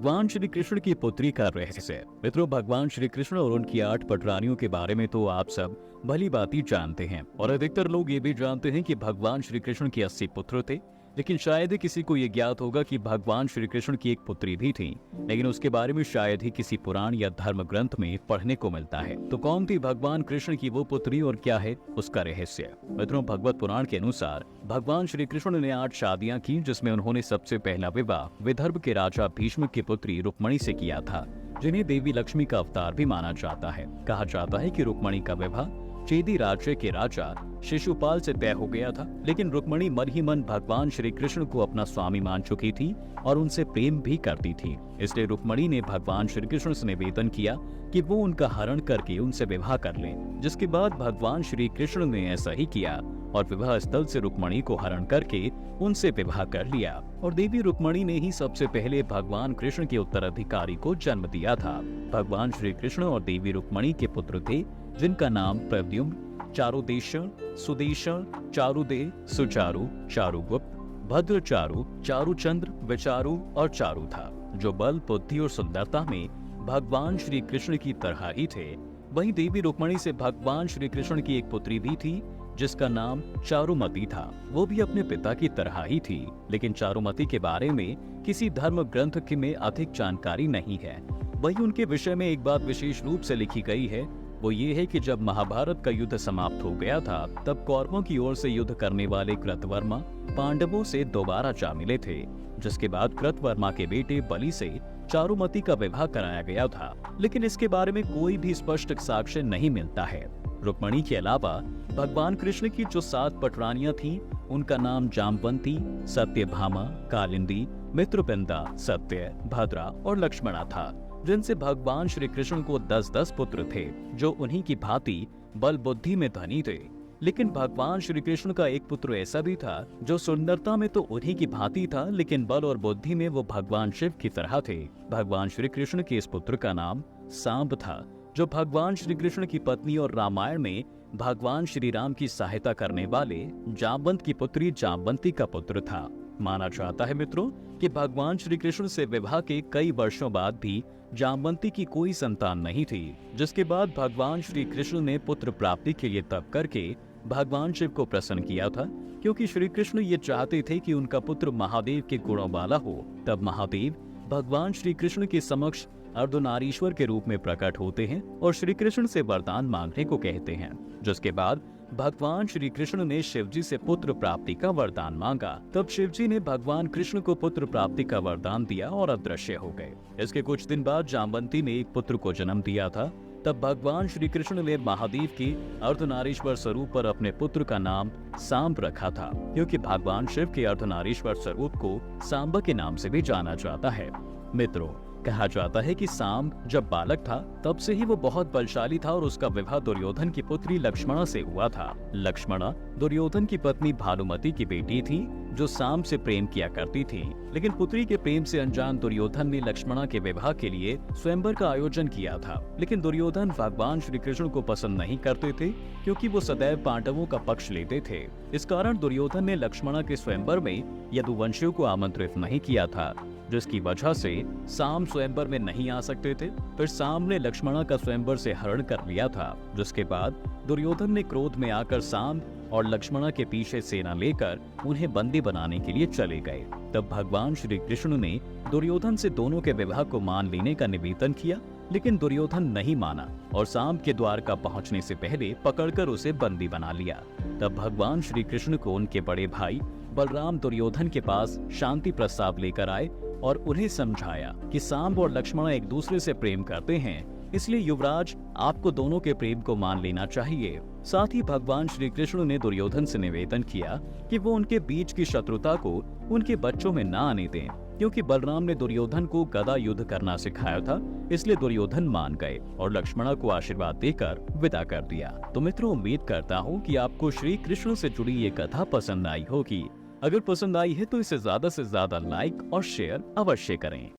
भगवान श्री कृष्ण की पुत्री का रहस्य। मित्रों, भगवान श्री कृष्ण और उनकी 8 पटरानियों के बारे में तो आप सब भली भांति जानते हैं और अधिकतर लोग ये भी जानते हैं कि भगवान श्री कृष्ण के 80 पुत्र थे। लेकिन शायद ही किसी को ये ज्ञात होगा कि भगवान श्री कृष्ण की एक पुत्री भी थी, लेकिन उसके बारे में शायद ही किसी पुराण या धर्म ग्रंथ में पढ़ने को मिलता है। तो कौन थी भगवान कृष्ण की वो पुत्री और क्या है उसका रहस्य? मित्रों, भगवत पुराण के अनुसार भगवान श्री कृष्ण ने 8 शादियां की, जिसमें उन्होंने सबसे पहला विवाह विदर्भ के राजा भीष्म की पुत्री रुक्मणी से किया था, जिन्हें देवी लक्ष्मी का अवतार भी माना जाता है। कहा जाता है कि रुक्मणी का विवाह चेदी राज्य के राजा शिशुपाल से तय हो गया था, लेकिन रुक्मणी मन ही मन भगवान श्री कृष्ण को अपना स्वामी मान चुकी थी और उनसे प्रेम भी करती थी। इसलिए रुक्मणी ने भगवान श्री कृष्ण से निवेदन किया कि वो उनका हरण करके उनसे विवाह कर लें, जिसके बाद भगवान श्री कृष्ण ने ऐसा ही किया और विवाह स्थल से रुक्मणी को हरण करके उनसे विवाह कर लिया। और देवी रुक्मणी ने ही सबसे पहले भगवान कृष्ण के उत्तराधिकारी को जन्म दिया था। भगवान श्री कृष्ण और देवी रुक्मणी के पुत्र थे, जिनका नाम प्रद्युम्न, चारुदेशन, सुदेशन, चारुदे, सुचारु, चारुगुप्त, भद्रचारु, चारुचंद्र, विचारु और चारु था, जो बल, बुद्धि और सुंदरता में भगवान श्री कृष्ण की तरह ही थे। वहीं देवी रुक्मणी से भगवान श्री कृष्ण की एक पुत्री भी थी, जिसका नाम चारुमती था। वो भी अपने पिता की तरह ही थी, लेकिन चारुमती के बारे में किसी धर्म ग्रंथ में अधिक जानकारी नहीं है। वहीं उनके विषय में एक बात विशेष रूप से लिखी गई है, वो ये है कि जब महाभारत का युद्ध समाप्त हो गया था, तब कौरवों की ओर से युद्ध करने वाले कृतवर्मा पांडवों से दोबारा जा मिले थे, जिसके बाद कृतवर्मा के बेटे बलि से चारुमती का विवाह कराया गया था। लेकिन इसके बारे में कोई भी स्पष्ट साक्ष्य नहीं मिलता है। रुक्मणी के अलावा भगवान कृष्ण की जो 7 पटरानियां थीं, उनका नाम जामवंती, सत्यभामा, कालिंदी, मित्रपिंदा, सत्य, भद्रा और लक्ष्मणा था, जिनसे भगवान श्री कृष्ण को 10-10 पुत्र थे, जो उन्हीं की भांति बल बुद्धि में धनी थे। लेकिन भगवान श्री कृष्ण का एक पुत्र ऐसा भी था जो सुंदरता में तो उन्हीं की भांति था, लेकिन बल और बुद्धि में वो भगवान शिव की तरह थे। भगवान श्री कृष्ण के इस पुत्र का नाम सांब था, जो भगवान श्री कृष्ण की पत्नी और रामायण में भगवान श्री राम की सहायता करने वाले जामवंत की पुत्री जामवंती का पुत्र था। माना जाता है मित्रों कि भगवान श्री कृष्ण से विवाह के कई वर्षों बाद भी जामवंती की कोई संतान नहीं थी, जिसके बाद भगवान श्री कृष्ण ने पुत्र प्राप्ति के लिए तप करके भगवान शिव को प्रसन्न किया था, क्योंकि श्री कृष्ण ये चाहते थे कि उनका पुत्र महादेव के गुणों वाला हो। तब महादेव भगवान श्री कृष्ण के समक्ष अर्धनारीश्वर के रूप में प्रकट होते हैं और श्री कृष्ण से वरदान मांगने को कहते हैं, जिसके बाद भगवान श्री कृष्ण ने शिवजी से पुत्र प्राप्ति का वरदान मांगा। तब शिवजी ने भगवान कृष्ण को पुत्र प्राप्ति का वरदान दिया और अदृश्य हो गए। इसके कुछ दिन बाद जामवंती ने एक पुत्र को जन्म दिया था। तब भगवान श्री कृष्ण ने महादेव के अर्धनारीश्वर स्वरूप पर अपने पुत्र का नाम सांब रखा था, क्योंकि भगवान शिव के अर्धनारीश्वर स्वरूप को सांब के नाम से भी जाना जाता है। मित्रों, कहा जाता है कि सांब जब बालक था तब से ही वो बहुत बलशाली था और उसका विवाह दुर्योधन की पुत्री लक्ष्मणा से हुआ था। लक्ष्मणा दुर्योधन की पत्नी भानुमति की बेटी थी, जो सांब से प्रेम किया करती थी। लेकिन पुत्री के प्रेम से अनजान दुर्योधन ने लक्ष्मणा के विवाह के लिए स्वयंवर का आयोजन किया था। लेकिन दुर्योधन भगवान श्री कृष्ण को पसंद नहीं करते थे, क्योंकि वो सदैव पांडवों का पक्ष लेते थे। इस कारण दुर्योधन ने लक्ष्मणा के स्वयंवर में यदुवंशियों को आमंत्रित नहीं किया था, जिसकी वजह से सांब स्वयंवर में नहीं आ सकते थे। फिर सांब ने लक्ष्मणा का स्वयंवर से हरण कर लिया था, जिसके बाद दुर्योधन ने क्रोध में आकर सांब और लक्ष्मणा के पीछे सेना लेकर उन्हें बंदी बनाने के लिए चले गए। तब भगवान श्री कृष्ण ने दुर्योधन से दोनों के विवाह को मान लेने का निवेदन किया, लेकिन दुर्योधन नहीं माना और सांब के द्वारका पहुंचने से पहले पकड़कर उसे बंदी बना लिया। तब भगवान श्री कृष्ण को उनके बड़े भाई बलराम दुर्योधन के पास शांति प्रस्ताव लेकर आए और उन्हें समझाया कि सांब और लक्ष्मणा एक दूसरे से प्रेम करते हैं, इसलिए युवराज आपको दोनों के प्रेम को मान लेना चाहिए। साथ ही भगवान श्री कृष्ण ने दुर्योधन से निवेदन किया कि वो उनके बीच की शत्रुता को उनके बच्चों में न आने दें, क्योंकि बलराम ने दुर्योधन को गदा युद्ध करना सिखाया था। इसलिए दुर्योधन मान गए और लक्ष्मणा को आशीर्वाद देकर विदा कर दिया। तो मित्रों, उम्मीद करता हूँ कि आपको श्री कृष्ण से जुड़ी ये कथा पसंद आई होगी। अगर पसंद आई है तो इसे ज्यादा से ज्यादा लाइक और शेयर अवश्य करें।